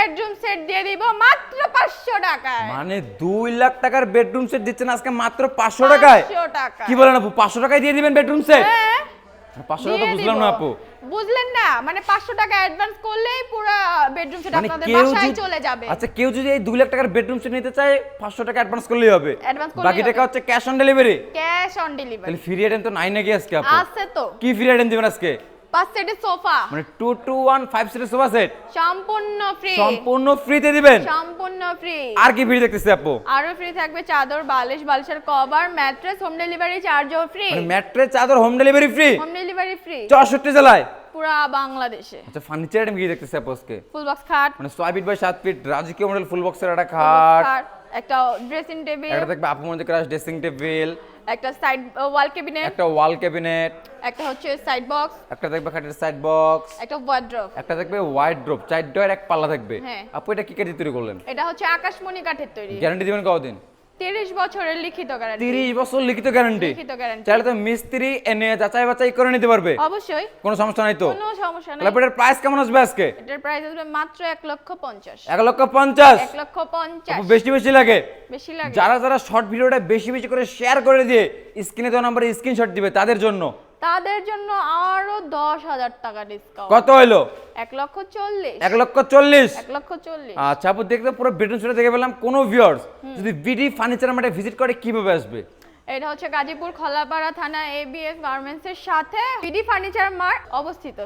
Bedroom set দিয়ে দিব মাত্র 500 টাকায়। মানে 2 লাখ টাকার বেডরুম সেট দিচ্ছেন আজকে মাত্র 500 টাকায়? 500 টাকা। কি বলেন আপু, 500 টাকায় দিয়ে দিবেন বেডরুম সেট? হ্যাঁ 500 টাকা তো বুঝলাম না আপু। বুঝলেন না, মানে 500 টাকা অ্যাডভান্স করলেই পুরো বেডরুম সেট মানে আপনাদের কেউ বাসায় যদি- চলে যাবে। আচ্ছা, কেউ যদি এই 2 লাখ টাকার বেডরুম সেট নিতে চায় 500 টাকা অ্যাডভান্স করলেই হবে, অ্যাডভান্স করলেই বাকি হবে। টাকা হচ্ছে cash on delivery? Cash on delivery তাহলে ফ্রি আইটেম তো নাই নাকি আজকে আপু? আছে তো। কি ফ্রি আইটেম দিবেন আজকে? 5 সেটের সোফা মানে 2 টু 1 5 সিটের সোফা সেট সম্পূর্ণ ফ্রি। সম্পূর্ণ ফ্রিতে দিবেন? সম্পূর্ণ ফ্রি। আর কি ফ্রি দেখতেছি আপু? আরো ফ্রি থাকবে চাদর, বালিশ, বালিশের কভার, ম্যাট্রেস, হোম ডেলিভারি চার্জও ফ্রি। মানে ম্যাট্রেস, চাদর home delivery free home delivery free 64 জেলায়? পুরা বাংলাদেশে। আচ্ছা, ফার্নিচার আইটেম কি দেখতেছি আপু আজকে? ফুল বক্স খাট, মানে 6 ফিট বাই 7 ফিট রাজকীয় মডেল ফুল বক্সের একটা খাট, একটা ড্রেসিং টেবিল, একটা দেখবে আপু মনে ক্রাশ ড্রেসিং টেবিল, একটা সাইড ওয়াল ক্যাবিনেট, একটা ওয়াল ক্যাবিনেট, একটা হচ্ছে সাইড বক্স, একটা দেখবে খাটের সাইড বক্স, একটা ওয়ার্ড্রোব। একটা দেখবে ওয়াইড ড্রপ, 4 ডয়ের এক পাল্লা থাকবে। হ্যাঁ। আপু এটা কি কাঠে তৈরি করলেন? এটা হচ্ছে আকাশমণি কাঠের তৈরি। গ্যারান্টি দিবেন কতদিন? 30 বছরের লিখিত গ্যারান্টি। 30 বছর লিখিত গ্যারান্টি? লিখিত গ্যারান্টি। চাইলে তো মিস্ত্রি এনে যাচাই বাছাই করে নিতে পারবে? অবশ্যই, কোনো সমস্যা নাই তো? কোনো সমস্যা নাই। তাহলে এটার প্রাইস কেমন আসবে আজকে? এটার প্রাইস আসবে মাত্র 1,50,000 1,50,000? 1,50,000 আপু বেশি বেশি লাগে? বেশি লাগে। যারা যারা শর্ট ভিডিওটা বেশি বেশি করে শেয়ার করে দিয়ে স্ক্রিনে দেওয়া নাম্বারে স্ক্রিনশট দিবে তাদের জন্য তাদের জন্য আরো 10,000 টাকা ডিসকাউন্ট। কত হইলো? 1,40,000 1,40,000? 1,40,000 আচ্ছা আপু, দেখতে পুরো বেডরুম সেটটা দেখে পেলাম। কোনো ভিউয়ার্স যদি বিডি ফার্নিচার মার্টে ভিজিট করে কিভাবে আসবে? এটা হচ্ছে গাজীপুর খলাপাড়া থানা ABS গার্মেন্টস এর সাথে বিডি ফার্নিচার মার্ট অবস্থিত।